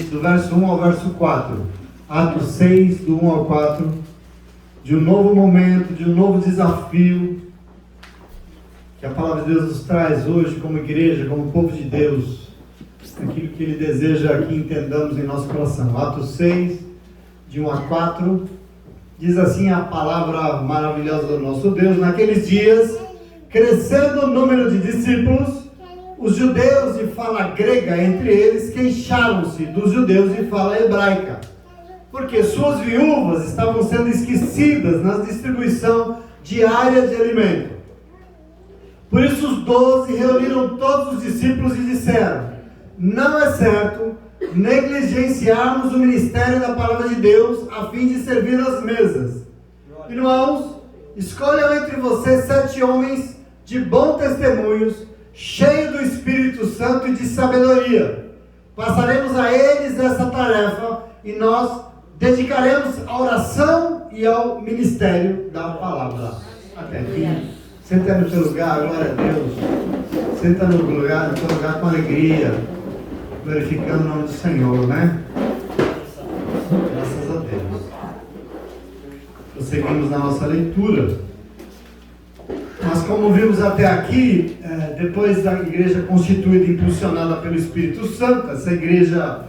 do verso 1 ao verso 4. Atos 6, do 1 ao 4, de um novo momento, de um novo desafio, que a palavra de Deus nos traz hoje como igreja, como povo de Deus, aquilo que Ele deseja que entendamos em nosso coração. Atos 6, de 1 a 4, diz assim a palavra maravilhosa do nosso Deus: naqueles dias, crescendo o número de discípulos, os judeus de fala grega entre eles queixaram-se dos judeus de fala hebraica, porque suas viúvas estavam sendo esquecidas na distribuição diária de alimento. Por isso os 12 reuniram todos os discípulos e disseram: não é certo negligenciarmos o ministério da palavra de Deus a fim de servir às mesas. Irmãos, escolham entre vocês 7 homens de bom testemunhos, cheios do Espírito Santo e de sabedoria. Passaremos a eles essa tarefa e nós dedicaremos à oração e ao ministério da palavra. Até aqui. Senta no teu lugar, glória a Deus. Senta no teu lugar com alegria, glorificando o nome do Senhor, né? Graças a Deus. Prosseguimos na nossa leitura. Mas como vimos até aqui, depois da igreja constituída e impulsionada pelo Espírito Santo, essa igreja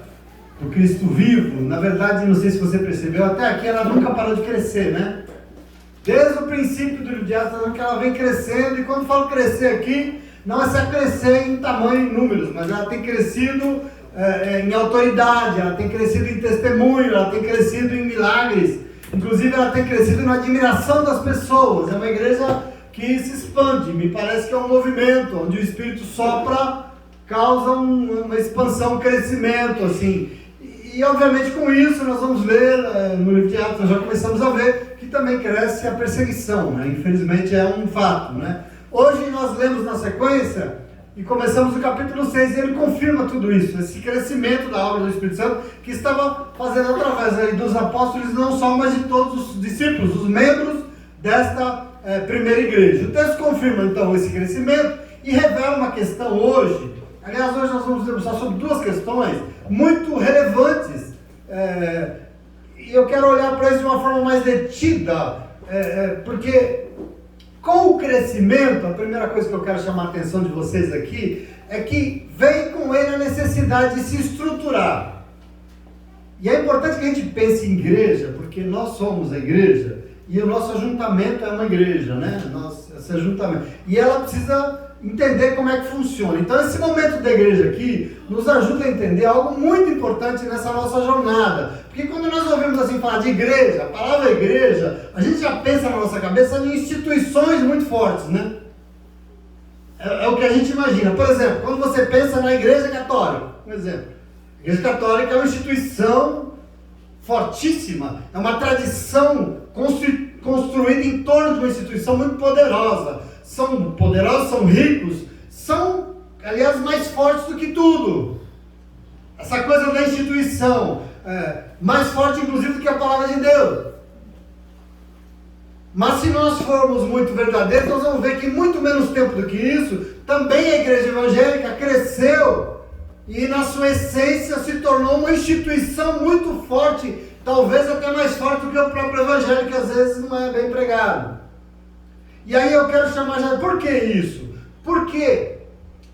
do Cristo vivo, na verdade, não sei se você percebeu, até aqui ela nunca parou de crescer, né? Desde o princípio do livro de Atos, que ela vem crescendo, e quando falo crescer aqui, não é só crescer em tamanho e números, mas ela tem crescido em autoridade, ela tem crescido em testemunho, ela tem crescido em milagres, inclusive ela tem crescido na admiração das pessoas. É uma igreja que se expande, me parece que é um movimento, onde o Espírito sopra, causa uma expansão, um crescimento, assim. E obviamente com isso nós vamos ver, no livro de Atos nós já começamos a ver, que também cresce a perseguição, né? Infelizmente é um fato, né? Hoje nós lemos na sequência, e começamos o capítulo 6, e ele confirma tudo isso, esse crescimento da obra do Espírito Santo, que estava fazendo através aí dos apóstolos, não só, mas de todos os discípulos, os membros desta primeira igreja. O texto confirma então esse crescimento, e revela uma questão hoje. Aliás, hoje nós vamos debruçar sobre 2 questões muito relevantes, e eu quero olhar para isso de uma forma mais detida, porque com o crescimento, a primeira coisa que eu quero chamar a atenção de vocês aqui, é que vem com ele a necessidade de se estruturar. E é importante que a gente pense em igreja, porque nós somos a igreja, e o nosso ajuntamento é uma igreja, né? Esse ajuntamento. E ela precisa entender como é que funciona. Então esse momento da igreja aqui nos ajuda a entender algo muito importante nessa nossa jornada. Porque quando nós ouvimos assim falar de igreja, a palavra igreja, a gente já pensa na nossa cabeça em instituições muito fortes, né? É o que a gente imagina. Por exemplo, quando você pensa na igreja católica, por exemplo, a igreja católica é uma instituição fortíssima, é uma tradição construída em torno de uma instituição muito poderosa. São poderosos, são ricos, são, aliás, mais fortes do que tudo. Essa coisa da instituição, mais forte inclusive do que a palavra de Deus. Mas se nós formos muito verdadeiros, nós vamos ver que muito menos tempo do que isso, também a igreja evangélica cresceu e na sua essência se tornou uma instituição muito forte, talvez até mais forte do que o próprio evangelho, que às vezes não é bem pregado. E aí eu quero chamar já, por que isso? Porque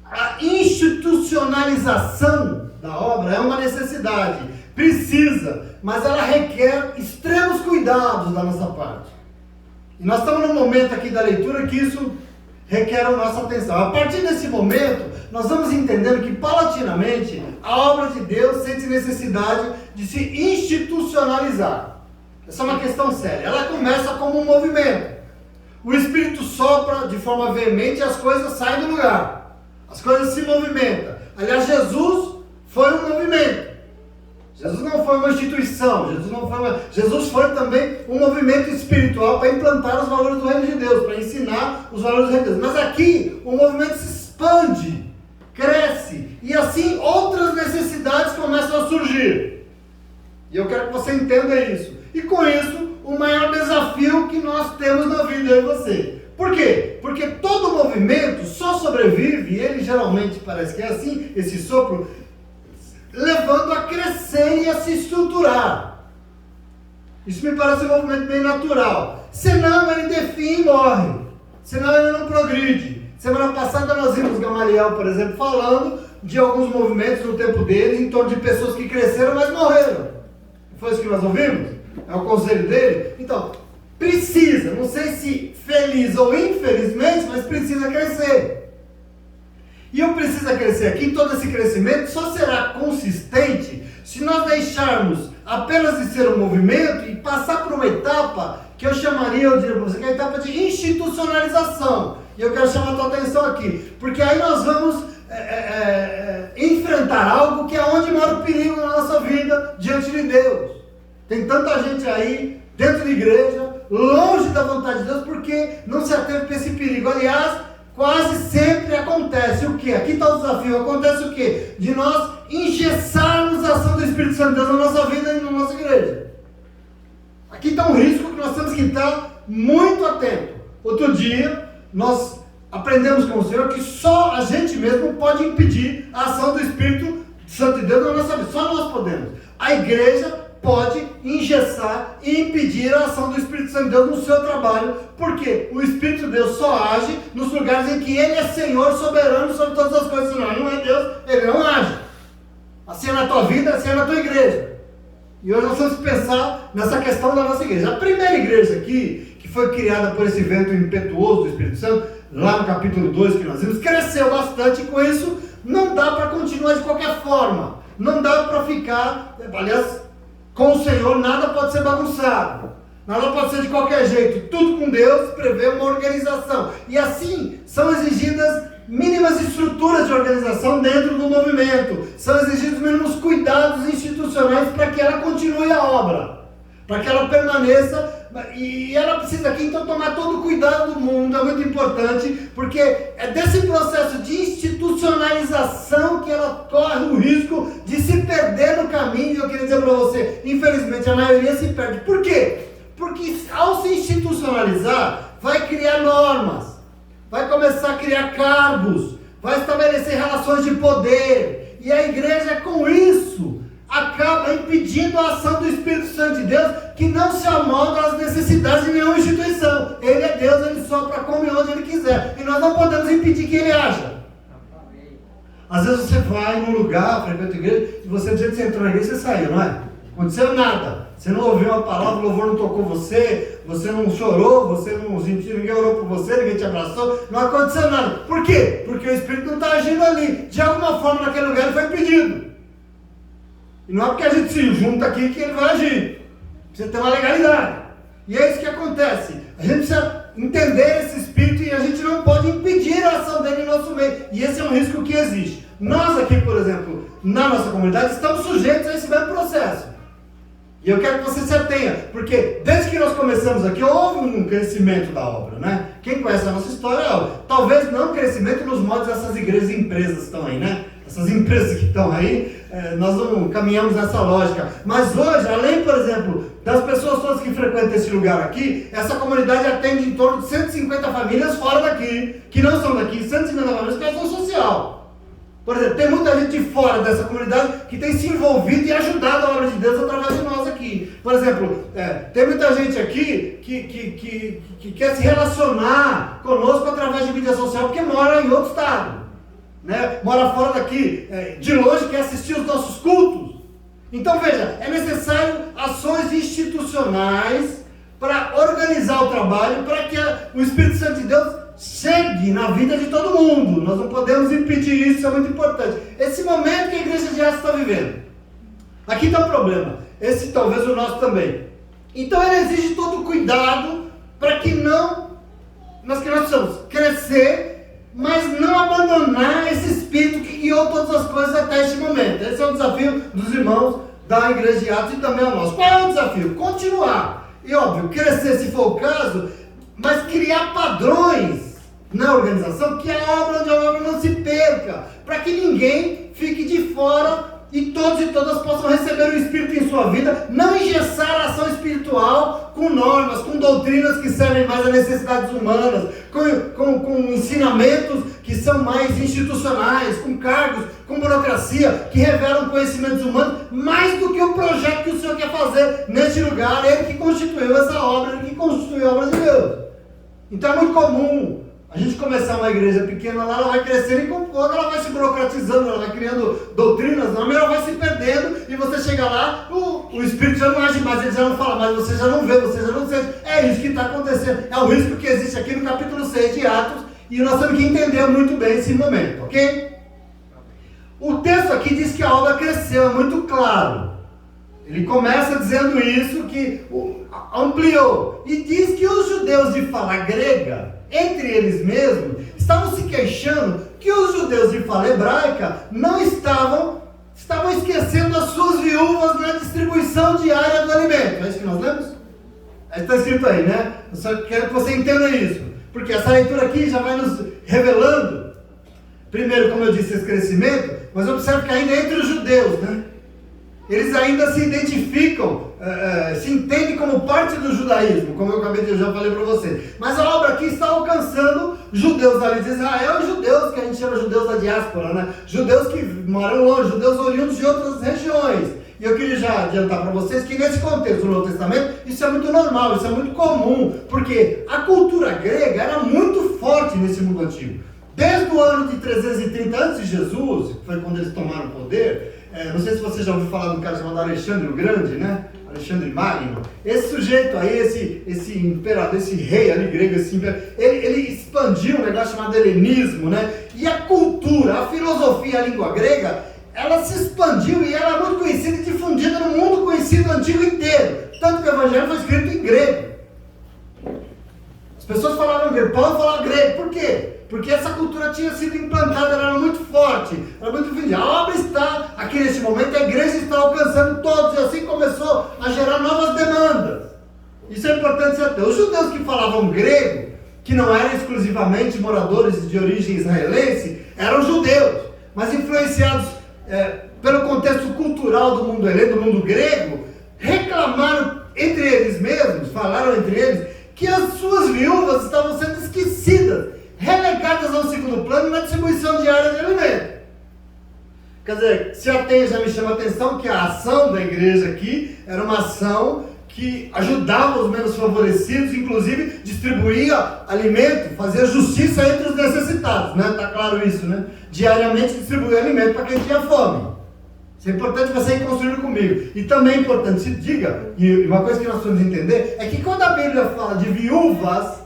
a institucionalização da obra é uma necessidade, precisa, mas ela requer extremos cuidados da nossa parte. E nós estamos num momento aqui da leitura que isso requer a nossa atenção. A partir desse momento, nós vamos entendendo que paulatinamente a obra de Deus sente necessidade de se institucionalizar. Essa é uma questão séria. Ela começa como um movimento. O Espírito sopra de forma veemente e as coisas saem do lugar. As coisas se movimentam. Aliás, Jesus foi um movimento. Jesus não foi uma instituição. Jesus foi também um movimento espiritual para implantar os valores do reino de Deus, para ensinar os valores do reino de Deus. Mas aqui o movimento se expande, cresce, e assim outras necessidades começam a surgir. E eu quero que você entenda isso. E com isso, o maior desafio que nós temos na vida, eu e você. Por quê? Porque todo movimento só sobrevive, e ele geralmente parece que é assim, esse sopro, levando a crescer se estruturar. Isso me parece um movimento bem natural. Senão ele define e morre. Senão ele não progride. Semana passada nós vimos Gamaliel, por exemplo, falando de alguns movimentos no tempo dele, em torno de pessoas que cresceram, mas morreram. Foi isso que nós ouvimos? É o conselho dele? Então, precisa, não sei se feliz ou infelizmente, mas precisa crescer. E o precisa crescer aqui, todo esse crescimento só será consistente se nós deixarmos apenas de ser um movimento e passar por uma etapa que eu chamaria, eu diria para você, que é a etapa de institucionalização. E eu quero chamar a tua atenção aqui, porque aí nós vamos enfrentar algo que é onde mora o perigo na nossa vida diante de Deus. Tem tanta gente aí, dentro da igreja, longe da vontade de Deus, porque não se ateve para esse perigo. Aliás, quase sempre acontece o quê? Aqui está o desafio, acontece o quê? De nós engessarmos a ação do Espírito Santo de Deus na nossa vida e na nossa igreja. Aqui está um risco que nós temos que estar muito atento. Outro dia, nós aprendemos com o Senhor que só a gente mesmo pode impedir a ação do Espírito Santo de Deus na nossa vida. Só nós podemos. A igreja pode engessar e impedir a ação do Espírito Santo de Deus no seu trabalho, porque o Espírito de Deus só age nos lugares em que Ele é Senhor soberano sobre todas as coisas. Senão Ele não é Deus, Ele não age. Assim é na tua vida, assim é na tua igreja. E hoje nós vamos pensar nessa questão da nossa igreja. A primeira igreja aqui, que foi criada por esse vento impetuoso do Espírito Santo, lá no capítulo 2 que nós vimos, cresceu bastante, e com isso não dá para continuar de qualquer forma. Não dá para ficar, aliás, com o Senhor nada pode ser bagunçado. Nada pode ser de qualquer jeito. Tudo com Deus prevê uma organização. E assim são exigidas mínimas estruturas de organização dentro do movimento. São exigidos mínimos cuidados institucionais para que ela continue a obra. Para que ela permaneça. E ela precisa aqui então tomar todo o cuidado do mundo. É muito importante. Porque é desse processo de institucionalização que ela corre o risco de se perder no caminho. Eu queria dizer para você, infelizmente a maioria se perde. Por quê? Porque ao se institucionalizar, vai criar normas. Vai começar a criar cargos, vai estabelecer relações de poder, e a igreja com isso acaba impedindo a ação do Espírito Santo de Deus, que não se amolda às necessidades de nenhuma instituição. Ele é Deus, Ele sopra como e onde Ele quiser, e nós não podemos impedir que Ele haja. Às vezes você vai num lugar, frequenta a igreja, e você, do jeito que você entrou na igreja, você saiu, não é? Não aconteceu nada. Você não ouviu uma palavra, o louvor não tocou você não chorou, você não sentiu, ninguém orou por você, ninguém te abraçou, não aconteceu nada. Por quê? Porque o Espírito não está agindo ali. De alguma forma, naquele lugar, ele foi impedido. E não é porque a gente se junta aqui que ele vai agir. Precisa ter uma legalidade. E é isso que acontece. A gente precisa entender esse Espírito e a gente não pode impedir a ação dele em nosso meio. E esse é um risco que existe. Nós aqui, por exemplo, na nossa comunidade, estamos sujeitos a esse mesmo processo. E eu quero que você se atenha, porque desde que nós começamos aqui, houve um crescimento da obra, né? Quem conhece a nossa história, talvez não crescimento nos moldes dessas igrejas e empresas que estão aí, né? Essas empresas que estão aí, nós não caminhamos nessa lógica. Mas hoje, além, por exemplo, das pessoas todas que frequentam esse lugar aqui, essa comunidade atende em torno de 150 famílias fora daqui, que não são daqui, 150 famílias que são social. Por exemplo, tem muita gente de fora dessa comunidade que tem se envolvido e ajudado a obra de Deus através de nós aqui. Por exemplo, tem muita gente aqui que quer se relacionar conosco através de mídia social porque mora em outro estado, né? Mora fora daqui, de longe, quer assistir os nossos cultos. Então veja, é necessário ações institucionais para organizar o trabalho, para que o Espírito Santo de Deus chegue na vida de todo mundo. Nós não podemos impedir isso, é muito importante. Esse momento que a igreja de Atos está vivendo. Aqui está o problema. Esse talvez o nosso também. Então ele exige todo cuidado para que nós possamos crescer, mas não abandonar esse espírito que guiou todas as coisas até este momento. Esse é o desafio dos irmãos da igreja de Atos e também o nosso. Qual é o desafio? Continuar. E óbvio, crescer se for o caso, mas criar padrões na organização, que a obra não se perca, para que ninguém fique de fora e todos e todas possam receber o Espírito em sua vida, não engessar a ação espiritual com normas, com doutrinas que servem mais às necessidades humanas, com ensinamentos que são mais institucionais, com cargos, com burocracia, que revelam conhecimentos humanos, mais do que o projeto que o Senhor quer fazer neste lugar. Ele que constituiu essa obra, ele que constituiu a obra de Deus. Então é muito comum a gente começar uma igreja pequena lá, ela vai crescendo e com pouco ela vai se burocratizando, ela vai criando doutrinas, não, ela vai se perdendo, e você chega lá, o Espírito já não age mais, ele já não fala mais, você já não vê, você já não sente. É isso que está acontecendo, é o risco que existe aqui no capítulo 6 de Atos, e nós temos que entender muito bem esse momento, ok? O texto aqui diz que a obra cresceu, é muito claro. Ele começa dizendo isso, que ampliou, e diz que os judeus de fala grega, entre eles mesmos, estavam se queixando que os judeus de fala hebraica não estavam esquecendo as suas viúvas na distribuição diária do alimento. É isso que nós lemos? Está escrito aí, né? Eu só quero que você entenda isso, porque essa leitura aqui já vai nos revelando, primeiro, como eu disse, esse crescimento, mas observe que ainda entre os judeus, né? Eles ainda se identificam, se entendem como parte do judaísmo, como eu já falei para você. Mas a obra aqui está alcançando judeus ali de Israel e judeus que a gente chama judeus da diáspora, né? Judeus que moram longe, judeus oriundos de outras regiões. E eu queria já adiantar para vocês que nesse contexto do Novo Testamento, isso é muito normal, isso é muito comum, porque a cultura grega era muito forte nesse mundo antigo. Desde o ano de 330 a.C., que foi quando eles tomaram o poder. Não sei se você já ouviu falar de um cara chamado Alexandre o Grande, né? Alexandre Magno. Esse sujeito aí, esse imperador, esse rei ali grego, ele expandiu um negócio chamado helenismo, né? E a cultura, a filosofia, a língua grega, ela se expandiu e ela é muito conhecida e difundida no mundo conhecido antigo inteiro. Tanto que o evangelho foi escrito em grego. As pessoas falavam grego, Paulo falava grego. Por quê? Porque essa cultura tinha sido implantada, ela era muito forte, era muito difícil. A obra está, aqui neste momento, a igreja está alcançando todos, e assim começou a gerar novas demandas. Isso é importante saber. Os judeus que falavam grego, que não eram exclusivamente moradores de origem israelense, eram judeus, mas influenciados pelo contexto cultural do mundo heleno, do mundo grego, reclamaram entre eles mesmos, falaram entre eles, que as suas viúvas estavam sendo esquecidas, relegadas ao segundo plano na distribuição diária de alimento. Quer dizer, se atende, já me chama a atenção que a ação da igreja aqui era uma ação que ajudava os menos favorecidos, inclusive distribuía alimento, fazia justiça entre os necessitados, né? Está claro isso, né? Diariamente distribuía alimento para quem tinha fome. Isso é importante você ir construindo comigo. E também é importante, se diga, e uma coisa que nós temos que entender, é que quando a Bíblia fala de viúvas,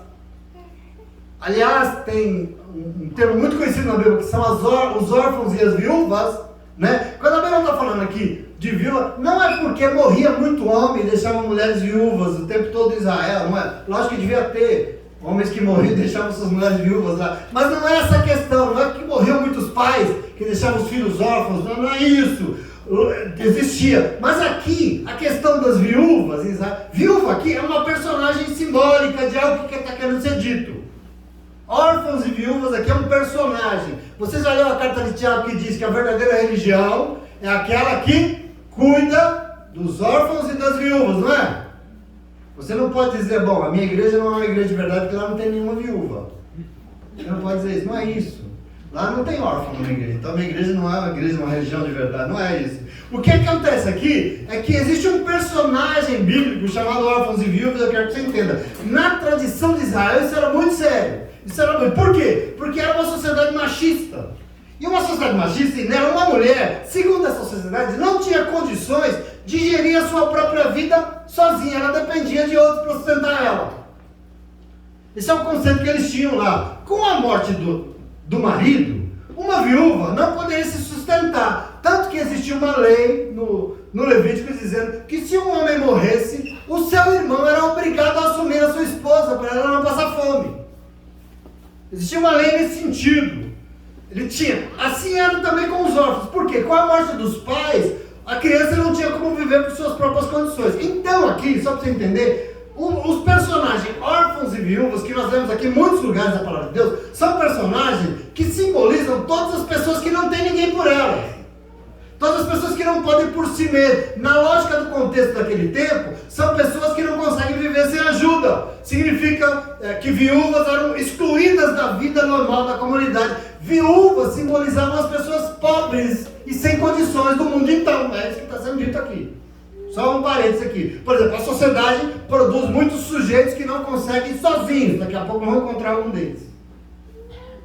aliás, tem um termo muito conhecido na Bíblia, que são os órfãos e as viúvas, né? Quando a Bíblia está falando aqui de viúva, não é porque morria muito homem e deixava mulheres viúvas o tempo todo em Israel, não é? Lógico que devia ter homens que morriam e deixavam suas mulheres viúvas lá, mas não é essa a questão, não é que morriam muitos pais que deixavam os filhos órfãos, não é isso, existia. Mas aqui, a questão das viúvas, viúva aqui é uma personagem simbólica de algo que está querendo ser dito. Órfãos e viúvas aqui é um personagem. Você já leu a carta de Tiago que diz que a verdadeira religião é aquela que cuida dos órfãos e das viúvas, não é? Você não pode dizer, bom, a minha igreja não é uma igreja de verdade porque lá não tem nenhuma viúva. Você não pode dizer isso, não é isso. Lá não tem órfão na minha igreja, então a minha igreja não é uma igreja, uma religião de verdade, não é isso. O que acontece aqui é que existe um personagem bíblico chamado órfãos e viúvas, eu quero que você entenda. Na tradição de Israel isso era muito sério. Isso era muito. Por quê? Porque era uma sociedade machista. E uma sociedade machista, e nela uma mulher, segundo essa sociedade, não tinha condições de gerir a sua própria vida sozinha. Ela dependia de outros para sustentar ela. Esse é o conceito que eles tinham lá. Com a morte do marido, uma viúva não poderia se sustentar. Tanto que existia uma lei no Levítico dizendo que se um homem morresse, o seu irmão era obrigado a assumir a sua esposa para ela não passar fome. Existia uma lei nesse sentido. Ele tinha. Assim era também com os órfãos. Por quê? Com a morte dos pais, a criança não tinha como viver por suas próprias condições. Então aqui, só para você entender, os personagens órfãos e viúvas que nós vemos aqui em muitos lugares da palavra de Deus, são personagens que simbolizam todas as pessoas que não têm ninguém por elas. Todas as pessoas que não podem por si mesmas. Na lógica do contexto daquele tempo, são pessoas que não conseguem viver sem ajuda. viúva significa que viúvas eram excluídas da vida normal da comunidade. Viúvas simbolizavam as pessoas pobres e sem condições do mundo então. É isso que está sendo dito aqui. Só um parênteses aqui. Por exemplo, a sociedade produz muitos sujeitos que não conseguem ir sozinhos. Daqui a pouco nós vamos encontrar um deles.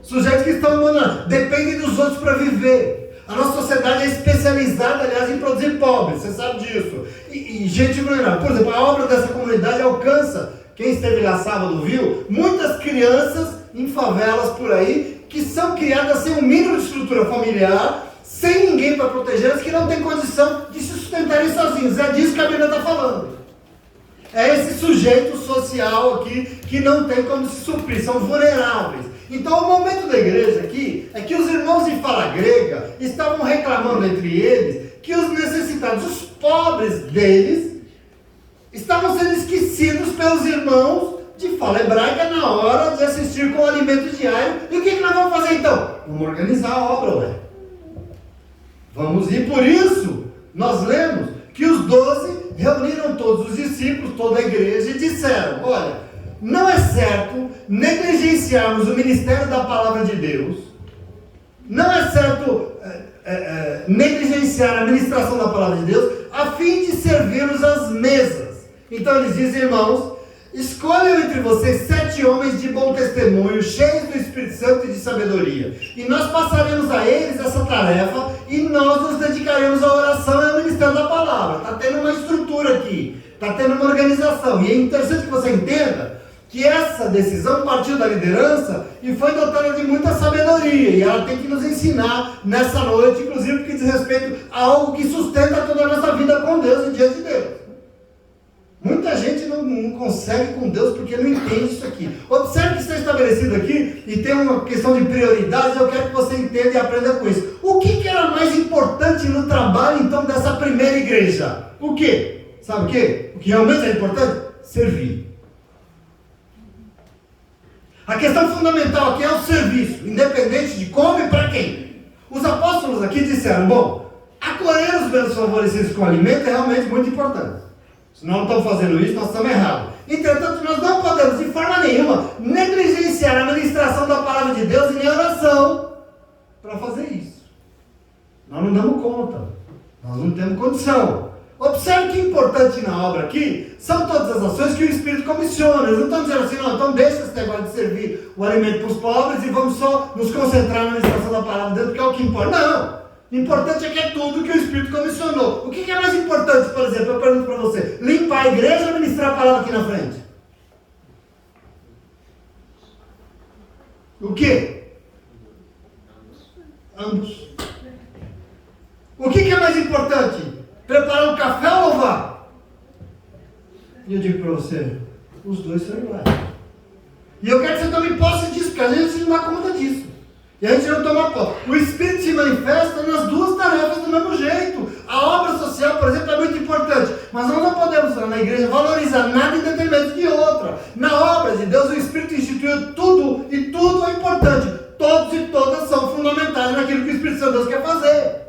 Sujeitos que estão abandonando, dependem dos outros para viver. A nossa sociedade é especializada, aliás, em produzir pobres, você sabe disso. E gente vulnerável. Por exemplo, a obra dessa comunidade alcança, quem esteve lá sábado viu, muitas crianças em favelas por aí, que são criadas sem um mínimo de estrutura familiar, sem ninguém para protegê-las, que não tem condição de se sustentarem sozinhos. É disso que a Bíblia está falando. É esse sujeito social aqui que não tem como se suprir, são vulneráveis. Então o momento da igreja aqui é que os irmãos de fala grega estavam reclamando entre eles que os necessitados, os pobres deles, estavam sendo esquecidos pelos irmãos de fala hebraica na hora de assistir com o alimento diário. E o que nós vamos fazer então? Vamos organizar a obra, ué. Vamos ir. Por isso, nós lemos que os 12 reuniram todos os discípulos, toda a igreja e disseram: olha, não é certo negligenciarmos o ministério da palavra de Deus, não é certo negligenciar a ministração da palavra de Deus, a fim de servirmos às mesas. Então eles dizem: irmãos, escolham entre vocês 7 homens de bom testemunho, cheios do Espírito Santo e de sabedoria, e nós passaremos a eles essa tarefa, e nós nos dedicaremos à oração e ao ministério da palavra. Está tendo uma estrutura aqui, está tendo uma organização, e é interessante que você entenda que essa decisão partiu da liderança e foi dotada de muita sabedoria, e ela tem que nos ensinar nessa noite, inclusive porque diz respeito a algo que sustenta toda a nossa vida com Deus e diante de Deus. Muita gente não consegue com Deus porque não entende isso aqui. Observe que está estabelecido aqui e tem uma questão de prioridades. Eu quero que você entenda e aprenda com isso. O que era mais importante no trabalho então dessa primeira igreja? O quê? Sabe o quê? O que realmente é importante? Servir. A questão fundamental aqui é o serviço, independente de como e para quem. Os apóstolos aqui disseram: bom, acolher os menos favorecidos com alimento é realmente muito importante. Se nós não estamos fazendo isso, nós estamos errados. Entretanto, nós não podemos, de forma nenhuma, negligenciar a ministração da palavra de Deus e nem a oração para fazer isso. Nós não damos conta. Nós não temos condição. Observe que importante na obra aqui são todas as ações que o Espírito comissiona. Eles não estão dizendo assim: não, então deixa esse negócio de servir o alimento para os pobres e vamos só nos concentrar na ministração da palavra de Deus, porque é o que importa. Não! O importante é que é tudo que o Espírito comissionou. O que é mais importante, por exemplo? Eu pergunto para você: limpar a igreja ou ministrar a palavra aqui na frente? O quê? Ambos. O que é mais importante? Preparar um café ou louvar? E eu digo para você: os dois são iguais. E eu quero que você tome posse disso, porque a gente não dá conta disso. E a gente não toma posse. O Espírito se manifesta nas duas tarefas do mesmo jeito. A obra social, por exemplo, é muito importante. Mas nós não podemos, na igreja, valorizar nada em detrimento de outra. Na obra de Deus, o Espírito instituiu tudo, e tudo é importante. Todos e todas são fundamentais naquilo que o Espírito Santo de Deus quer fazer.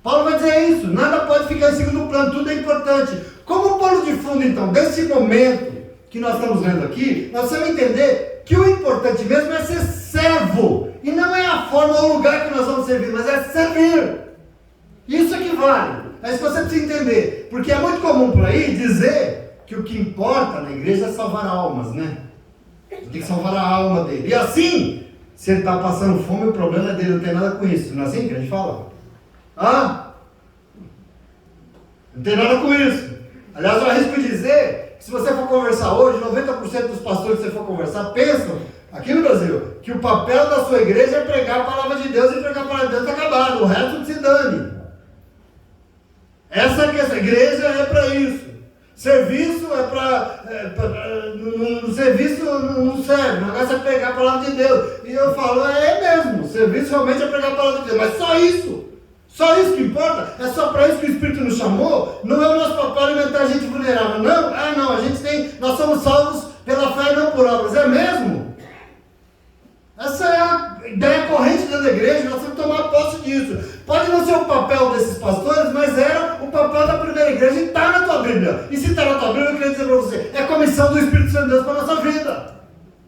Paulo vai dizer isso: nada pode ficar em segundo plano, tudo é importante. Como pano de fundo, então, desse momento que nós estamos vendo aqui, nós precisamos entender que o importante mesmo é ser servo, e não é a forma ou o lugar que nós vamos servir, mas é servir. Isso é que vale. É isso que você precisa entender, porque é muito comum por aí dizer que o que importa na igreja é salvar almas, né? Tem que salvar a alma dele. E assim, se ele está passando fome, o problema é dele, não tem nada com isso. Não é assim que a gente fala? Não tem nada com isso. Aliás, eu arrisco dizer que se você for conversar hoje, 90% dos pastores que você for conversar pensam, aqui no Brasil, que o papel da sua igreja é pregar a palavra de Deus, e pregar a palavra de Deus está acabado, o resto se dane. Essa igreja é para isso. Serviço é para... no serviço não serve, o negócio é pregar a palavra de Deus. E eu falo: é mesmo, o serviço realmente é pregar a palavra de Deus, mas só isso. Só isso que importa? É só para isso que o Espírito nos chamou? Não é o nosso papel alimentar a gente vulnerável, não? Nós somos salvos pela fé e não por obras, é mesmo? Essa é a ideia corrente da igreja, nós temos que tomar posse disso. Pode não ser o papel desses pastores, mas era o papel da primeira igreja, e está na tua Bíblia. E se está na tua Bíblia, eu queria dizer para Santo de Deus para a nossa vida.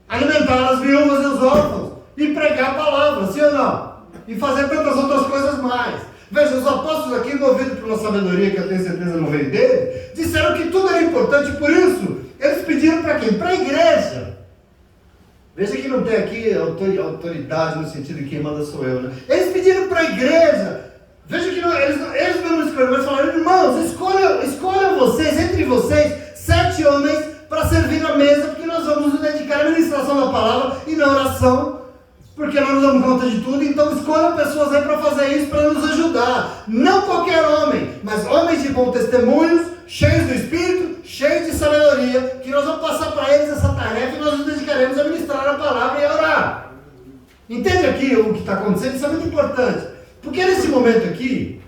Alimentar as viúvas e os órfãos, e pregar a palavra, sim ou não? E fazer tantas outras coisas mais. Veja, os apóstolos aqui, movidos por uma sabedoria que eu tenho certeza não veio dele, disseram que tudo era importante, por isso, eles pediram para quem? Para a igreja. Veja que não tem aqui autoridade no sentido de quem manda sou eu, né? Eles pediram para a igreja. Veja que eles não escolheram, mas falaram, irmãos, escolham vocês, entre vocês, 7 homens para servir a mesa, porque nós vamos nos dedicar à ministração da palavra e na oração, porque nós não damos conta de tudo, então escolham pessoas aí para fazer isso, para nos ajudar. Não qualquer homem, mas homens de bom testemunhos, cheios do Espírito, cheios de sabedoria, que nós vamos passar para eles essa tarefa e nós nos dedicaremos a ministrar a palavra e a orar. Entende aqui o que está acontecendo? Isso é muito importante, porque nesse momento aqui,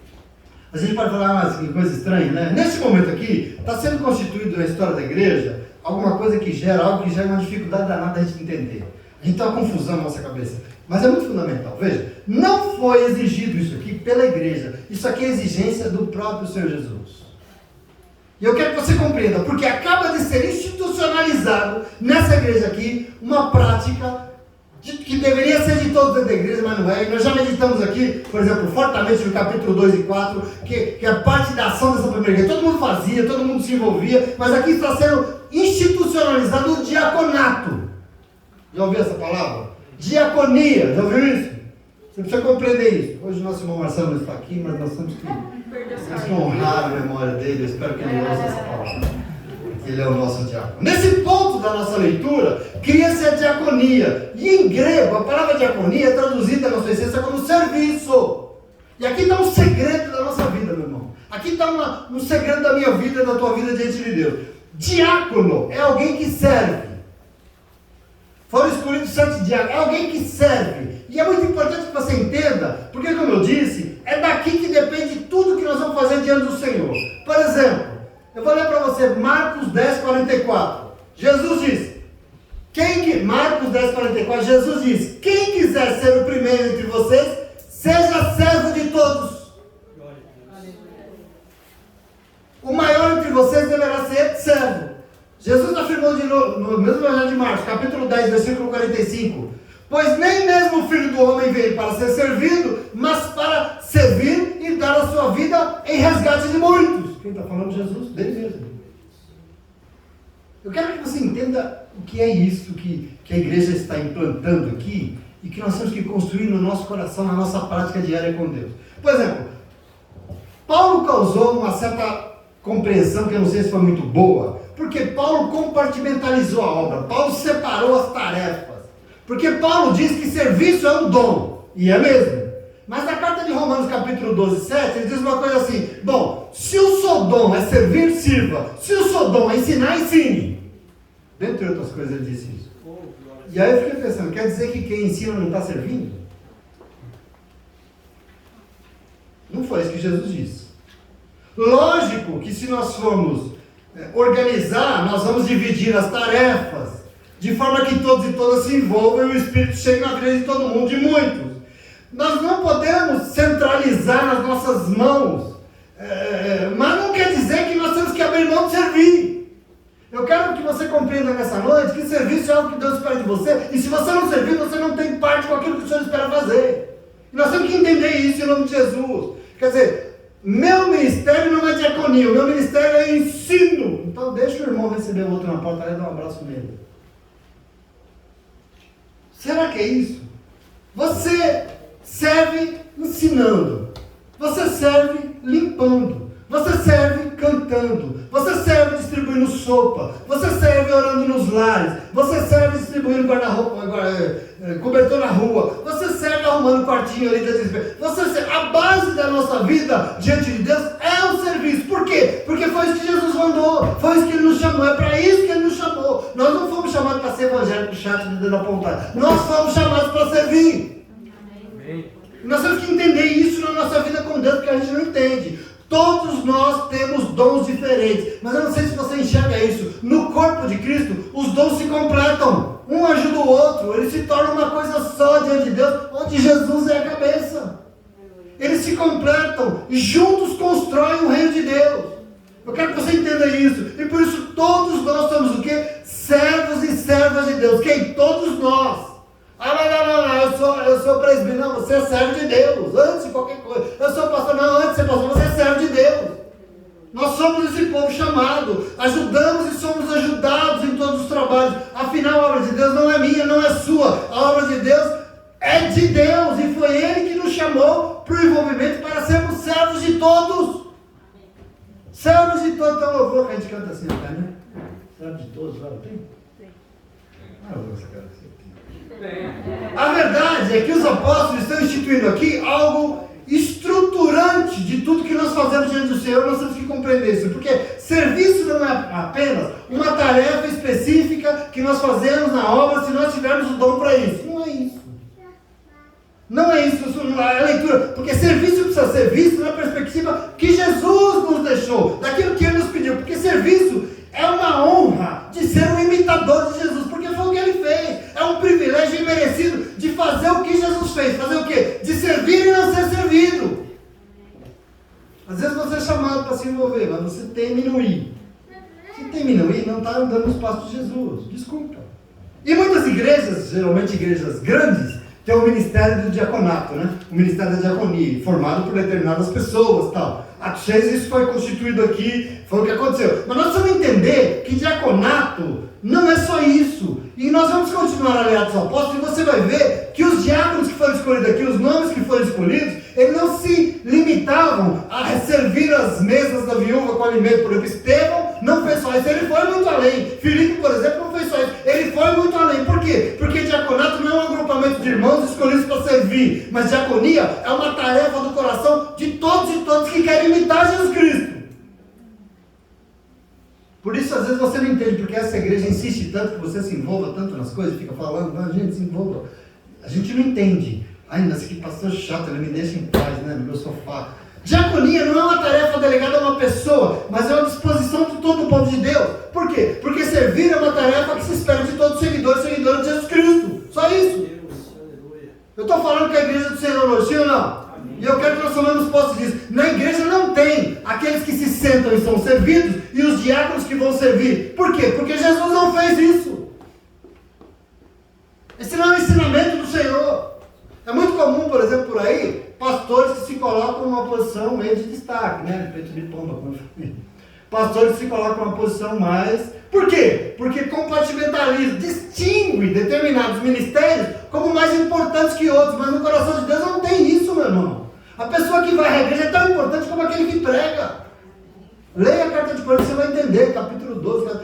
a gente pode falar umas coisas estranhas, né? Nesse momento aqui, está sendo constituído na história da igreja algo que gera uma dificuldade danada a gente entender. A gente tem uma confusão na nossa cabeça. Mas é muito fundamental. Veja, não foi exigido isso aqui pela igreja. Isso aqui é exigência do próprio Senhor Jesus. E eu quero que você compreenda, porque acaba de ser institucionalizado nessa igreja aqui uma prática que deveria ser de todos dentro da igreja, mas não é. E nós já meditamos aqui, por exemplo, fortemente no capítulo 2 e 4, que é parte da ação dessa primeira igreja. Todo mundo fazia, todo mundo se envolvia, mas aqui está sendo institucionalizado o diaconato. Já ouviu essa palavra? Diaconia, já ouviu isso? Você precisa compreender isso. Hoje o nosso irmão Marcelo não está aqui, mas nós temos que honrar a memória dele. Eu espero que ele ouça essa palavra. Ele é o nosso diácono. Nesse ponto da nossa leitura, cria-se a diaconia. E em grego, a palavra diaconia é traduzida na sua essência como serviço. E aqui está um segredo da nossa vida, meu irmão. Aqui está um segredo da minha vida e da tua vida diante de Deus. Diácono é alguém que serve. Foram escolhidos 7 diáconos, é alguém que serve. E é muito importante que você entenda, porque como eu disse, é daqui que depende tudo que nós vamos fazer diante do Senhor. Por exemplo, eu vou ler para você Marcos 10, 44. Jesus diz, Marcos 10, 44, Jesus diz, quem quiser ser o primeiro entre vocês, seja servo de todos. O maior entre vocês deverá ser servo. Jesus afirmou no mesmo evangelho de Marcos, capítulo 10, versículo 45, pois nem mesmo o Filho do Homem veio para ser servido, mas para servir e dar a sua vida em resgate de muitos. Quem está falando? Jesus, dele mesmo. Eu quero que você entenda o que é isso que a igreja está implantando aqui e que nós temos que construir no nosso coração, na nossa prática diária com Deus. Por exemplo, Paulo causou uma certa compreensão que eu não sei se foi muito boa, porque Paulo compartimentalizou a obra, Paulo separou as tarefas, porque Paulo diz que serviço é um dom, e é mesmo, mas na carta de Romanos capítulo 12, 7, ele diz uma coisa assim, bom, se o seu dom é servir, sirva, se o seu dom é ensinar, ensine, dentre outras coisas ele disse isso, e aí eu fiquei pensando, quer dizer que quem ensina não está servindo? Não foi isso que Jesus disse. Lógico que se nós formos organizar, nós vamos dividir as tarefas, de forma que todos e todas se envolvam e o Espírito chegue na vida de todo mundo, de muitos. Nós não podemos centralizar nas nossas mãos, mas não quer dizer que nós temos que abrir mão de servir. Eu quero que você compreenda nessa noite que serviço é algo que Deus espera de você, e se você não servir, você não tem parte com aquilo que o Senhor espera fazer. E nós temos que entender isso em nome de Jesus. Quer dizer, meu ministério não é diaconia, o meu ministério é ensino. Então deixa o irmão receber o outro na porta e dar um abraço nele. Será que é isso? Você serve ensinando, você serve limpando, você serve cantando, você serve distribuindo sopa, você serve orando nos lares, você serve distribuindo guarda-roupa, cobertor na rua, você serve arrumando quartinho ali, a base da nossa vida diante de Deus é o serviço. Por quê? Porque foi isso que Jesus mandou, foi isso que Ele nos chamou, é para isso que Ele nos chamou. Nós não fomos chamados para ser evangélicos chato de dedo apontado, nós fomos chamados para servir. Amém. Nós temos que entender isso na nossa vida com Deus, porque a gente não entende. Todos nós temos dons diferentes, mas eu não sei se você enxerga isso. No corpo de Cristo, os dons se completam. Um ajuda o outro, eles se tornam uma coisa só diante de Deus, onde Jesus é a cabeça. Eles se completam e juntos constroem o reino de Deus. Eu quero que você entenda isso. E por isso todos nós somos o quê? Servos Deus. Quem? Todos nós. Eu sou presbítero. Não, você é servo de Deus, antes de qualquer coisa. Eu sou pastor. Não, antes de ser pastor, você é servo de Deus. Nós somos esse povo chamado, ajudamos e somos ajudados em todos os trabalhos. Afinal, a obra de Deus não é minha, não é sua. A obra de Deus é de Deus, e foi Ele que nos chamou para o envolvimento, para sermos servos de todos. Servos de todos. Então, louvor que a gente canta assim, né? Servo de todos, lá tem? Ah, eu vou sacar assim. A verdade é que os apóstolos estão instituindo aqui algo estruturante de tudo que nós fazemos diante do Senhor. Nós temos que compreender isso, porque serviço não é apenas uma tarefa específica que nós fazemos na obra se nós tivermos o dom para isso. Não é isso. Não é isso a leitura, porque serviço precisa ser visto na perspectiva que Jesus nos deixou, daquilo que Ele nos pediu, porque serviço é uma honra de ser um imitador de Jesus, porque foi o que Ele fez. É um privilégio imerecido de fazer o que Jesus fez. Fazer o quê? De servir e não ser servido. Às vezes você é chamado para se envolver, mas você teme não ir. Se teme não ir, não está andando nos passos de Jesus. Desculpa. E muitas igrejas, geralmente igrejas grandes, tem o ministério do diaconato, né? O ministério da diaconia, formado por determinadas pessoas, tal. Atos 6, isso foi constituído aqui, foi o que aconteceu. Mas nós vamos entender que diaconato não é só isso. E nós vamos continuar a ler Atos dos Apóstolos, e você vai ver que os diáconos que foram escolhidos aqui, os nomes que foram escolhidos, eles não se limitavam a servir as mesas da viúva com alimento. Por exemplo, Estevão não fez só isso, ele foi muito além. Filipe, por exemplo, não fez só isso, ele foi muito além. Por quê? Porque diaconato não é um agrupamento de irmãos escolhidos para servir, mas diaconia é uma tarefa do coração de todos e todas que querem imitar Jesus Cristo. Por isso, às vezes, você não entende porque essa igreja insiste tanto que você se envolva tanto nas coisas, fica falando, a gente se envolva. A gente não entende. Ai, mas que pastor chato, ele me deixa em paz, né, no meu sofá. Diaconia não é uma tarefa delegada a uma pessoa, mas é uma disposição de todo o povo de Deus. Por quê? Porque servir é uma tarefa que se espera de todos os seguidores de Jesus Cristo. Só isso. Eu estou falando que a igreja do Senhor hoje, sim ou não? E eu quero que nós tomemos posse disso. Na igreja não tem aqueles que se sentam e são servidos e os diáconos que vão servir. Por quê? Porque Jesus não fez isso. Esse não é o ensinamento do Senhor. É muito comum, por exemplo, por aí, pastores que se colocam numa posição meio de destaque, né? Peito de pomba, como eu falei. Pastores que se colocam numa posição mais... Por quê? Porque compartimentaliza, distingue determinados ministérios como mais importantes que outros, mas no coração de Deus não tem isso, meu irmão. A pessoa que vai à igreja é tão importante como aquele que prega. Leia a carta de Coríntios, você vai entender, capítulo 12.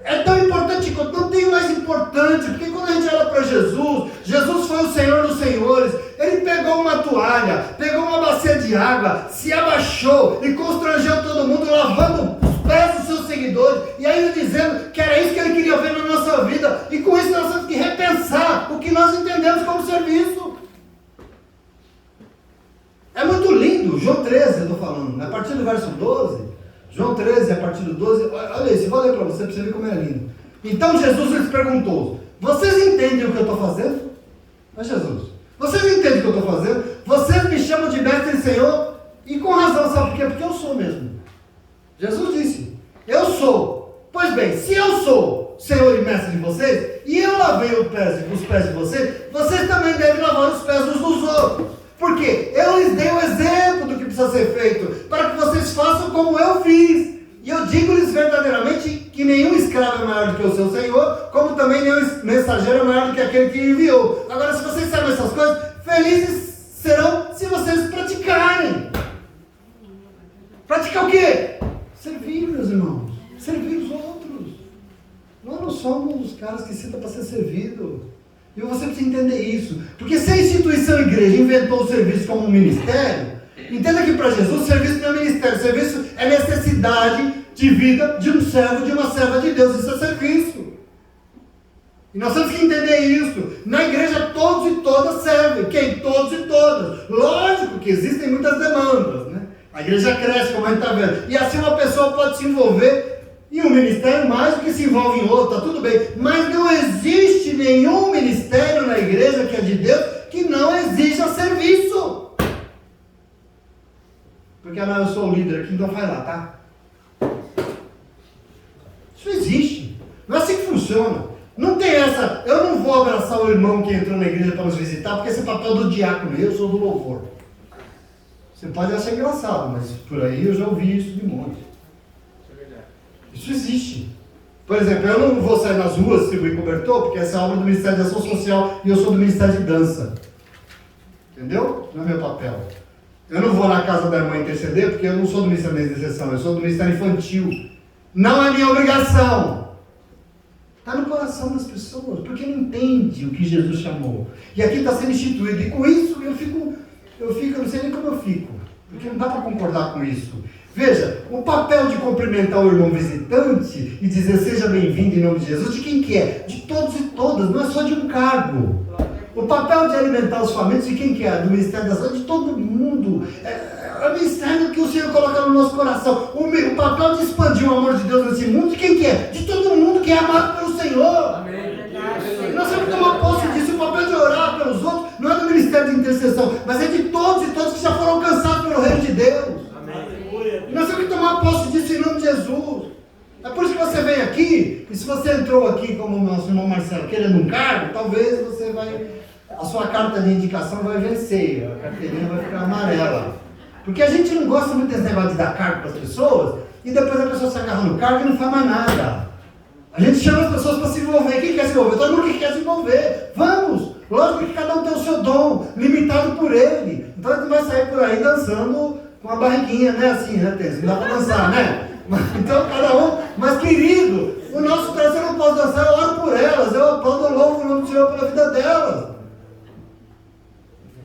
É tão importante quanto, não tem mais importante, porque quando a gente olha para Jesus, Jesus foi o Senhor dos Senhores. Ele pegou uma toalha, pegou uma bacia de água, se abaixou e constrangeu todo mundo, lavando os pés dos seus seguidores, e ainda dizendo que era isso que Ele queria ver na nossa vida. E com isso nós temos que repensar o que nós entendemos como serviço. É muito lindo, João 13 eu estou falando, a partir do verso 12, João 13, a partir do 12, olha isso, eu vou ler para você ver como é lindo. Então Jesus lhes perguntou, vocês entendem o que eu estou fazendo? É Jesus, vocês entendem o que eu estou fazendo? Vocês me chamam de mestre e Senhor, e com razão, sabe por quê? Porque eu sou mesmo. Jesus disse, eu sou. Pois bem, se eu sou Senhor e mestre de vocês, e eu lavei os pés de vocês, vocês também devem lavar os pés uns dos outros. Porque eu lhes dei o exemplo do que precisa ser feito, para que vocês façam como eu fiz. E eu digo-lhes verdadeiramente que nenhum escravo é maior do que o seu Senhor, como também nenhum mensageiro é maior do que aquele que enviou. Agora, se vocês sabem essas coisas, felizes serão se vocês praticarem. Praticar o quê? Servir, meus irmãos. Servir os outros. Nós não somos os caras que sentam para ser servido. E você precisa entender isso. Porque se a instituição igreja inventou o serviço como um ministério, entenda que para Jesus o serviço não é ministério, o serviço é necessidade de vida de um servo, de uma serva de Deus. Isso é serviço. E nós temos que entender isso. Na igreja todos e todas servem. Quem? Todos e todas. Lógico que existem muitas demandas, né? A igreja cresce, como a gente está vendo. E assim uma pessoa pode se envolver em um ministério mais do que se envolve em outro, está tudo bem. Mas não existe nenhum ministério na igreja que é de Deus que não exija serviço. Porque eu sou o líder aqui, então vai lá, tá? Isso não existe. Não é assim que funciona. Não tem essa, eu não vou abraçar o irmão que entrou na igreja para nos visitar, porque esse é papel do diácono, eu sou do louvor. Você pode achar engraçado, mas por aí eu já ouvi isso de monte. Isso existe. Por exemplo, eu não vou sair nas ruas distribuir cobertor, porque essa é a obra do Ministério de Ação Social e eu sou do Ministério de Dança. Entendeu? Não é meu papel. Eu não vou na casa da irmã interceder, porque eu não sou do Ministério da Intercessão, eu sou do Ministério Infantil. Não é minha obrigação. Está no coração das pessoas, porque não entende o que Jesus chamou. E aqui está sendo instituído. E com isso eu fico, não sei nem como eu fico, porque não dá para concordar com isso. Veja, o papel de cumprimentar o irmão visitante e dizer seja bem-vindo em nome de Jesus, de quem que é? De todos e todas, não é só de um cargo. O papel de alimentar os famintos, de quem que é? Do Ministério da Saúde, de todo mundo. É o ministério que o Senhor coloca no nosso coração. O papel de expandir o amor de Deus nesse mundo, de quem que é? De todo mundo que é amado pelo Senhor. Amém. Nós temos que tomar posse disso. O papel de orar pelos outros não é do Ministério de Intercessão, mas é de todos e todos que já foram alcançados pelo Reino de Deus. Amém. E nós temos que tomar posse disso em nome de Jesus. É por isso que você vem aqui, e se você entrou aqui como o nosso irmão Marcelo querendo um cargo, talvez você vai, a sua carta de indicação vai vencer, a carteirinha vai ficar amarela. Porque a gente não gosta muito desse negócio de dar cargo para as pessoas, e depois a pessoa se agarra no cargo e não faz mais nada. A gente chama as pessoas para se envolver. Quem quer se envolver? Todo mundo que quer se envolver. Vamos! Lógico que cada um tem o seu dom, limitado por ele. Então a gente vai sair por aí dançando com a barriguinha, né? Assim, né, Tênis? Não dá para dançar, né? Então cada um, mas querido, o nosso trabalho eu não posso dançar, eu oro por elas, eu aplaudo, louvo o nome do Senhor pela vida delas.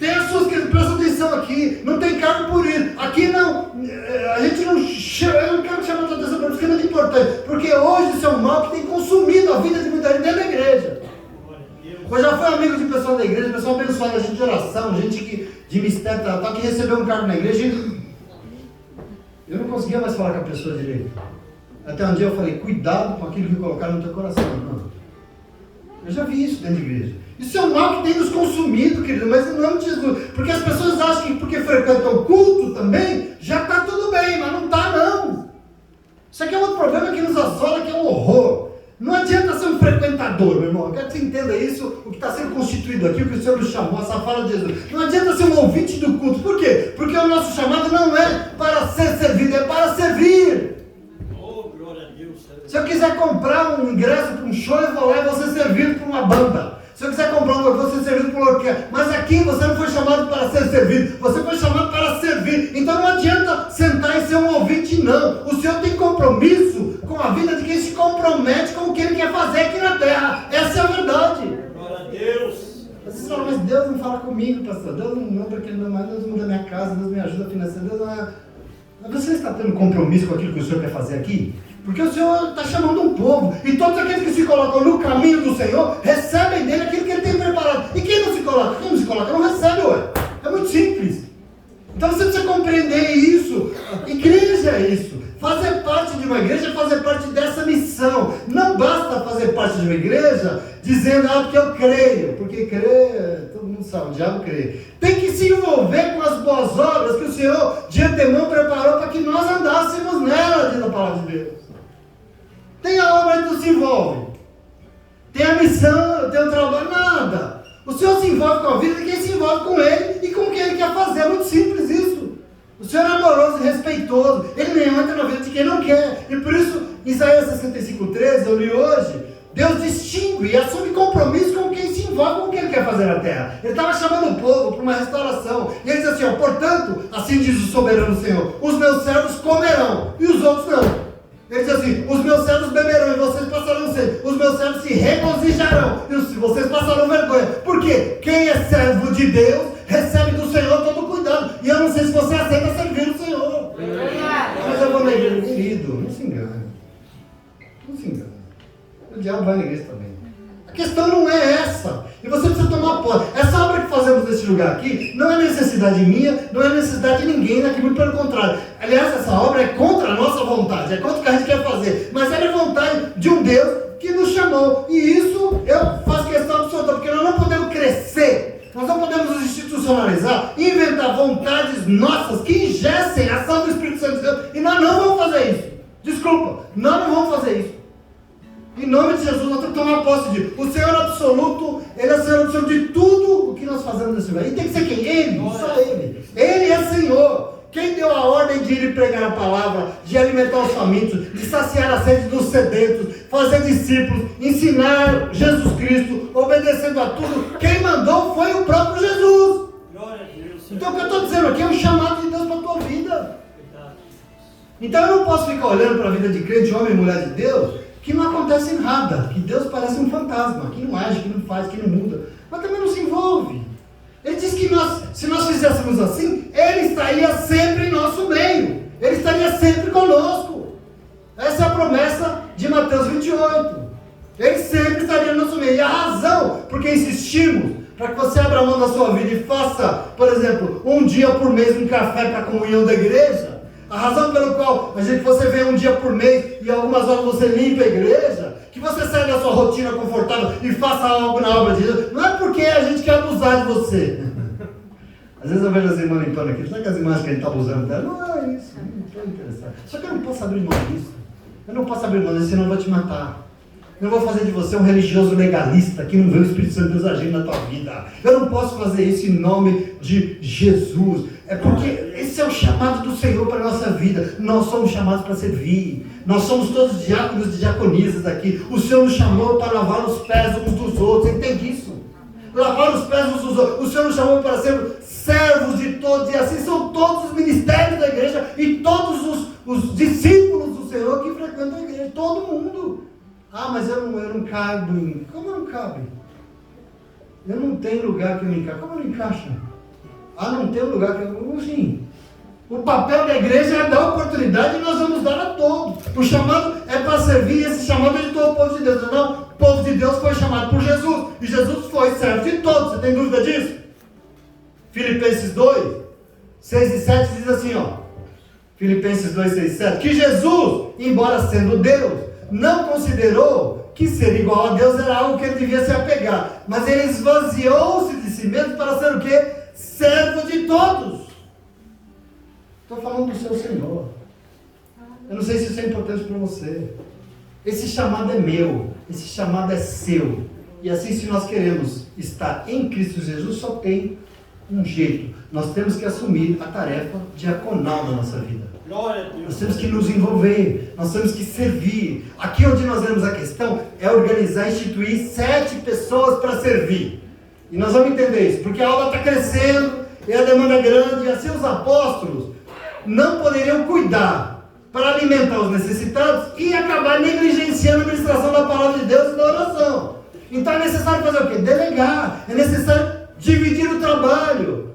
Tem as suas que prestam atenção aqui, não tem cargo por isso. Aqui não, a gente não chama, eu não quero chamar a atenção para isso, que é muito importante, porque hoje isso é um mal que tem consumido a vida de muita gente dentro da igreja. Eu já fui amigo de pessoal da igreja, pessoal abençoado, gente de oração, gente que, de mistério, que recebeu um cargo na igreja. Eu não conseguia mais falar com a pessoa direito. Até um dia eu falei, cuidado com aquilo que colocaram no teu coração, irmão. Eu já vi isso dentro da igreja. Isso é um mal que tem nos consumido, querido, mas em nome de Jesus. Porque as pessoas acham que porque frequentam o culto também, já está tudo bem, mas não está não. Isso aqui é outro problema que nos assola, que é um horror. Não adianta ser um frequentador, meu irmão. Eu quero que você entenda isso, o que está sendo constituído aqui, o que o Senhor nos chamou, essa fala de Jesus. Não adianta ser um ouvinte do culto. Por quê? Porque o nosso chamado não é para ser servido, é para servir. Oh, glória a Deus. Se eu quiser comprar um ingresso para um show, eu vou lá e vou ser servido por uma banda. Se eu quiser comprar eu vou ser servido por uma orquestra. Mas aqui você não foi chamado para ser servido, você foi chamado para servir. Então não adianta sentar e ser um ouvinte, não. O Senhor tem compromisso com a vida de quem se compromete com o que Ele quer fazer aqui na terra. Essa é a verdade. Glória a Deus. Vocês falam, mas Deus não fala comigo, pastor. Deus não manda aquele meu marido, Deus não muda minha casa, Deus me ajuda financeiramente. Deus não é... Mas você está tendo compromisso com aquilo que o Senhor quer fazer aqui? Porque o Senhor está chamando um povo. E todos aqueles que se colocam no caminho do Senhor, recebem dele aquilo que Ele tem preparado. E quem não se coloca? Quem não se coloca não recebe, ué. É muito simples. Então você precisa compreender isso. Igreja é isso. Fazer parte de uma igreja é fazer parte dessa missão. Não basta fazer parte de uma igreja dizendo, porque eu creio. Porque crer, todo mundo sabe, o diabo crê. Tem que se envolver com as boas obras que o Senhor de antemão preparou para que nós andássemos nela, diz a palavra de Deus. Tem a obra que tu se envolve. Tem a missão, tem o trabalho, nada. O Senhor se envolve com a vida de quem se envolve com Ele e com o que Ele quer fazer. É muito simples isso. O Senhor é amoroso e respeitoso. Ele nem entra na vida de quem não quer. E por isso, Isaías 65:13, eu li hoje, Deus distingue e assume compromisso com quem se envolve com o que Ele quer fazer na terra. Ele estava chamando o povo para uma restauração. E Ele diz assim, portanto, assim diz o soberano Senhor, os meus servos comerão e os outros não. Ele diz assim, os meus servos beberão e vocês passarão sede. Os meus servos se regozijarão e vocês passarão vergonha. Por quê? Quem é servo de Deus recebe do Senhor todo o cuidado. E eu não sei se você aceita servir o Senhor. Mas eu vou na igreja, querido, não se engane. Não se engane. O diabo vai na igreja também. A questão não é essa. E você precisa tomar posse. Essa obra que fazemos nesse lugar aqui não é necessidade minha, não é necessidade de ninguém aqui, muito pelo contrário. Aliás, essa obra é contra a nossa vontade, é contra o que a gente quer fazer. Mas ela é vontade de um Deus que nos chamou. E isso eu faço questão absoluta, porque nós não podemos crescer, nós não podemos nos institucionalizar, inventar vontades nossas que ingessem a ação do Espírito Santo de Deus. E nós não vamos fazer isso. Desculpa, nós não vamos fazer isso. Em nome de Jesus, nós temos que tomar tomar posse de. O Senhor absoluto, Ele é o Senhor absoluto de tudo o que nós fazemos nesse lugar. E tem que ser quem? Ele, só Ele. Ele é Senhor. Quem deu a ordem de ir pregar a palavra, de alimentar os famintos, de saciar a sede dos sedentos, fazer discípulos, ensinar Jesus Cristo, obedecendo a tudo, quem mandou foi o próprio Jesus. Então o que eu estou dizendo aqui é um chamado de Deus para a tua vida. Então eu não posso ficar olhando para a vida de crente, homem e mulher de Deus, que não acontece nada, que Deus parece um fantasma, que não age, que não faz, que não muda, mas também não se envolve. Ele diz que se nós fizéssemos assim, Ele estaria sempre em nosso meio. Ele estaria sempre conosco. Essa é a promessa de Mateus 28. Ele sempre estaria no nosso meio. E a razão por que insistimos para que você abra a mão da sua vida e faça, por exemplo, um dia por mês um café para a comunhão da igreja, a razão pelo qual você vem um dia por mês e algumas horas você limpa a igreja, que você saia da sua rotina confortável e faça algo na obra de Deus, não é porque a gente quer abusar de você. Às vezes eu vejo as irmãs limpando aqui, sabe que as imagens que a gente está abusando dela? Não é isso, não estou interessado. Só que eu não posso abrir mão disso. Eu não posso abrir mão disso, senão eu vou te matar. Eu não vou fazer de você um religioso legalista que não vê o Espírito Santo de Deus agindo na tua vida. Eu não posso fazer isso em nome de Jesus. É porque esse é o chamado do Senhor para a nossa vida. Nós somos chamados para servir. Nós somos todos diáconos e diaconisas aqui. O Senhor nos chamou para lavar os pés uns dos outros. Você entende isso? Lavar os pés uns dos outros. O Senhor nos chamou para ser servos de todos. E assim são todos os ministérios da igreja e todos os discípulos do Senhor que frequentam a igreja. Todo mundo. Ah, mas eu não caibo em... Como eu não cabe? Eu não tenho lugar que eu me encaixe. Como eu não encaixo? Ah, não tem lugar que eu... Sim. O papel da igreja é dar oportunidade e nós vamos dar a todos. O chamado é para servir, esse chamado é de todo o povo de Deus. Não, o povo de Deus foi chamado por Jesus. E Jesus foi servo de todos. Você tem dúvida disso? Filipenses 2, 6 e 7 diz assim, ó. Filipenses 2, 6 e 7. Que Jesus, embora sendo Deus, não considerou que ser igual a Deus era algo que ele devia se apegar, mas ele esvaziou-se de si mesmo para ser o quê? Servo de todos. Estou falando do seu Senhor. Eu não sei se isso é importante para você. Esse chamado é meu, esse chamado é seu. E assim, se nós queremos estar em Cristo Jesus, só tem um jeito. Nós temos que assumir a tarefa diaconal na nossa vida. Nós temos que nos envolver, nós temos que servir. Aqui onde nós vemos a questão é organizar, instituir 7 pessoas para servir. E nós vamos entender isso, porque a obra está crescendo, e a demanda é grande, e assim os apóstolos não poderiam cuidar para alimentar os necessitados e acabar negligenciando a administração da palavra de Deus e da oração. Então é necessário fazer o quê? Delegar, é necessário dividir o trabalho,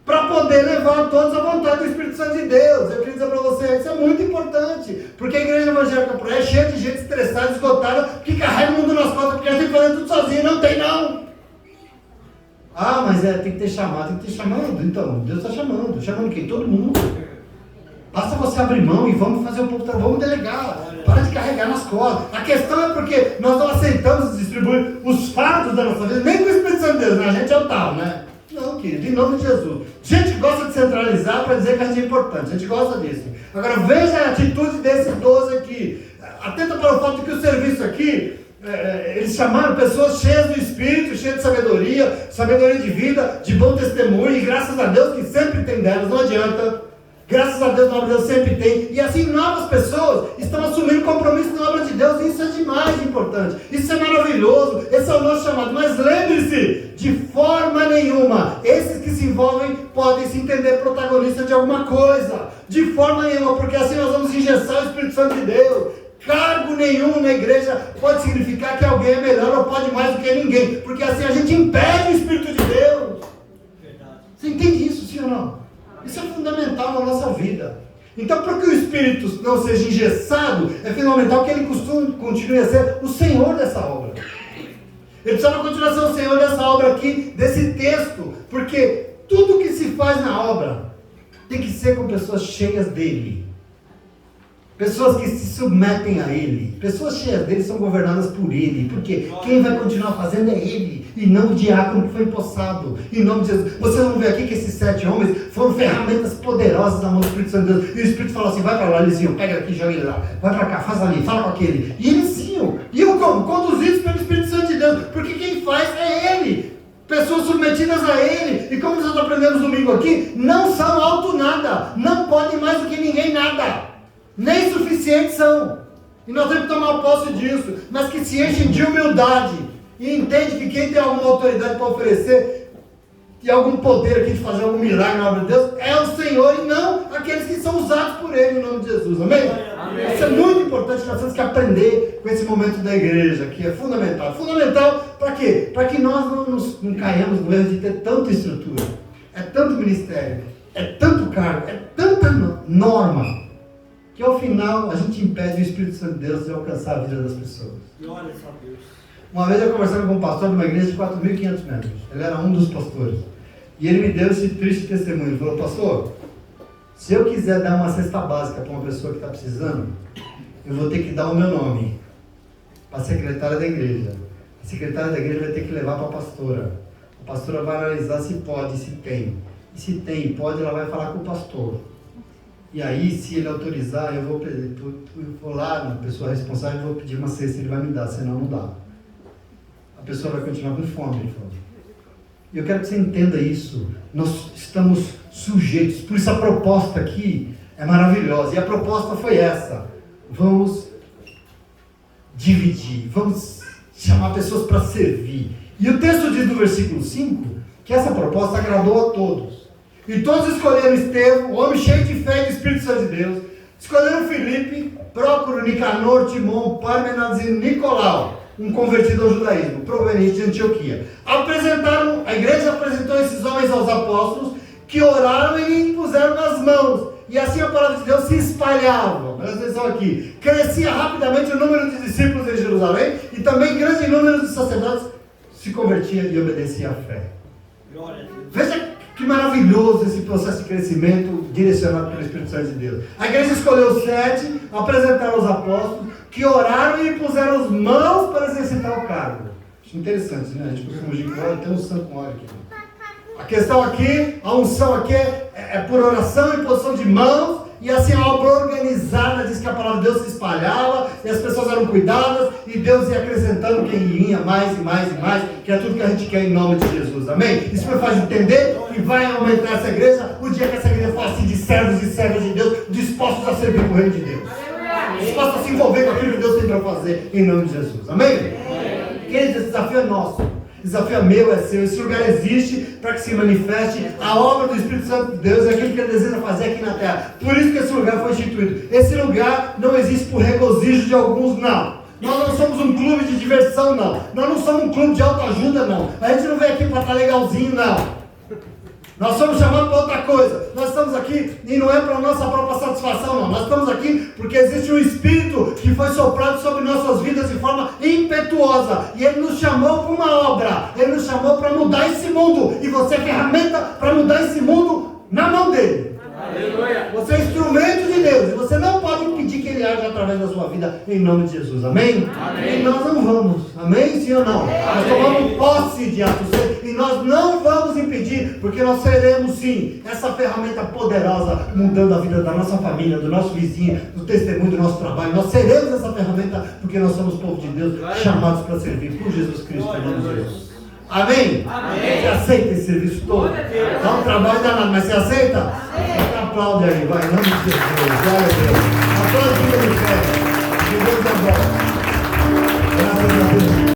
para poder levar todos à vontade do Espírito Santo de Deus. Eu queria dizer para você, isso é muito importante, porque a igreja evangélica por aí é cheia de gente estressada, esgotada, que carrega o mundo nas costas, porque a gente fazendo tudo sozinho, não tem não. Ah, mas tem que ter chamado, tem que ter chamado. Então, Deus está chamando. Chamando quem? Todo mundo. Basta você abrir mão e vamos fazer o povo, vamos delegar. Para de carregar nas costas. A questão é porque nós não aceitamos distribuir os fardos da nossa vida, nem com o Espírito Santo de Deus, né? A gente é o tal, né? Não, querido, em nome de Jesus. Gente gosta de centralizar para dizer que a gente é importante. A gente gosta disso. Agora veja a atitude desses 12 aqui. Atenta para o fato de que o serviço aqui, eles chamaram pessoas cheias do Espírito, cheias de sabedoria de vida, de bom testemunho, e graças a Deus que sempre tem delas, não adianta. Graças a Deus, na obra de Deus sempre tem. E assim, novas pessoas estão assumindo compromisso na obra de Deus. E isso é demais importante. Isso é maravilhoso. Esse é o nosso chamado. Mas lembre-se, de forma nenhuma, esses que se envolvem podem se entender protagonistas de alguma coisa. De forma nenhuma, porque assim nós vamos engessar o Espírito Santo de Deus. Cargo nenhum na igreja pode significar que alguém é melhor ou pode mais do que ninguém. Porque assim a gente impede o Espírito de Deus. Verdade. Você entende isso, sim ou não? Isso é fundamental na nossa vida. Então, para que o Espírito não seja engessado, é fundamental que ele continue a ser o Senhor dessa obra. Ele precisa continuar a ser o Senhor dessa obra aqui, desse texto, porque tudo que se faz na obra tem que ser com pessoas cheias dele. Pessoas que se submetem a ele. Pessoas cheias dele são governadas por ele. Porque quem vai continuar fazendo é ele. E não o diácono que foi empossado. Em nome de Jesus. Vocês vão ver aqui que esses 7 homens foram ferramentas poderosas na mão do Espírito Santo de Deus. E o Espírito falou assim, vai para lá. Eles iam, pega aqui, joga ele lá. Vai para cá, faz ali, fala com aquele. E eles iam. sozinho. E eu como? Conduzidos pelo Espírito Santo de Deus. Porque quem faz é Ele. Pessoas submetidas a Ele. E como nós aprendemos domingo aqui, não são alto nada. Não podem mais do que ninguém nada. Nem suficientes são. E nós temos que tomar posse disso. Mas que se enchem de humildade. E entende que quem tem alguma autoridade para oferecer e algum poder aqui de fazer algum milagre na obra de Deus, é o Senhor e não aqueles que são usados por Ele, em nome de Jesus, amém? Amém. Isso é muito importante, nós temos que aprender com esse momento da igreja, que é fundamental. Fundamental para quê? Para que nós não caiamos no erro de ter tanta estrutura, é tanto ministério, é tanto cargo, é tanta norma, que ao final a gente impede o Espírito Santo de Deus de alcançar a vida das pessoas. Glória a Deus. Uma vez eu conversando com um pastor de uma igreja de 4.500 membros, ele era um dos pastores. E ele me deu esse triste testemunho. Ele falou: pastor, se eu quiser dar uma cesta básica para uma pessoa que está precisando, eu vou ter que dar o meu nome para a secretária da igreja. A secretária da igreja vai ter que levar para a pastora. A pastora vai analisar se pode, se tem. E se tem e pode, ela vai falar com o pastor. E aí, se ele autorizar, eu vou lá na pessoa responsável e vou pedir uma cesta, ele vai me dar, senão não dá. A pessoa vai continuar com fome, ele falou. E eu quero que você entenda isso. Nós estamos sujeitos. Por isso a proposta aqui é maravilhosa. E a proposta foi essa. Vamos dividir. Vamos chamar pessoas para servir. E o texto diz no versículo 5 que essa proposta agradou a todos. E todos escolheram Estevão, o homem cheio de fé e do Espírito Santo de Deus. Escolheram Filipe, Prócoro, Nicanor, Timon, Pármenas e Nicolau, um convertido ao judaísmo, proveniente de Antioquia. A igreja apresentou esses homens aos apóstolos, que oraram e lhe impuseram as mãos. E assim a palavra de Deus se espalhava. Presta atenção aqui. Crescia rapidamente o número de discípulos em Jerusalém, e também grande número de sacerdotes se convertia e obedecia à fé. Glória a Deus. Veja que maravilhoso esse processo de crescimento direcionado pelo Espírito Santo de Deus. A igreja escolheu 7, apresentaram aos apóstolos, que oraram e puseram as mãos para exercitar o cargo. Acho interessante, né? A gente costuma dizer que óleo, tem unção com óleo aqui. A questão aqui, a unção aqui é por oração e posição de mãos, e assim a obra organizada, diz que a palavra de Deus se espalhava, e as pessoas eram cuidadas, e Deus ia acrescentando quem ia mais e mais e mais, que é tudo que a gente quer em nome de Jesus, amém? Isso me faz entender que vai aumentar essa igreja, o dia que essa igreja for assim de servos e servas de Deus, dispostos a servir o reino de Deus. Dispostos a se envolver com aquilo que Deus tem para fazer em nome de Jesus, amém? Queridos, esse desafio é nosso. O desafio é meu, é seu. Esse lugar existe para que se manifeste a obra do Espírito Santo de Deus, é aquilo que Ele deseja fazer aqui na terra. Por isso que esse lugar foi instituído. Esse lugar não existe por regozijo de alguns, não. Nós não somos um clube de diversão, não. Nós não somos um clube de autoajuda, não. A gente não vem aqui para estar legalzinho, não. Nós somos chamados para outra coisa. Nós estamos aqui e não é para a nossa própria satisfação, não. Nós estamos aqui porque existe um Espírito que foi soprado sobre nossas vidas de forma impetuosa. E Ele nos chamou para uma obra. Ele nos chamou para mudar esse mundo. E você é ferramenta para mudar esse mundo na mão dEle. Aleluia. Você é instrumento de Deus. E você não pode impedir que Ele haja através da sua vida em nome de Jesus. Amém? Amém. E nós não vamos. Amém? Sim ou não? Amém. Nós tomamos posse de Atos 6 e nós não vamos impedir, porque nós seremos sim essa ferramenta poderosa, mudando a vida da nossa família, do nosso vizinho, do testemunho do nosso trabalho. Nós seremos essa ferramenta porque nós somos povo de Deus, chamados para servir por Jesus Cristo em nome de Jesus. Amém? Amém? Você aceita esse serviço todo? Dá um trabalho danado, mas você aceita? Aceita. Aplaude aí, vai, em nome de Jesus. Glória a Deus. Aplaude, fica de pé. Que Deus é bom. Graças a Deus.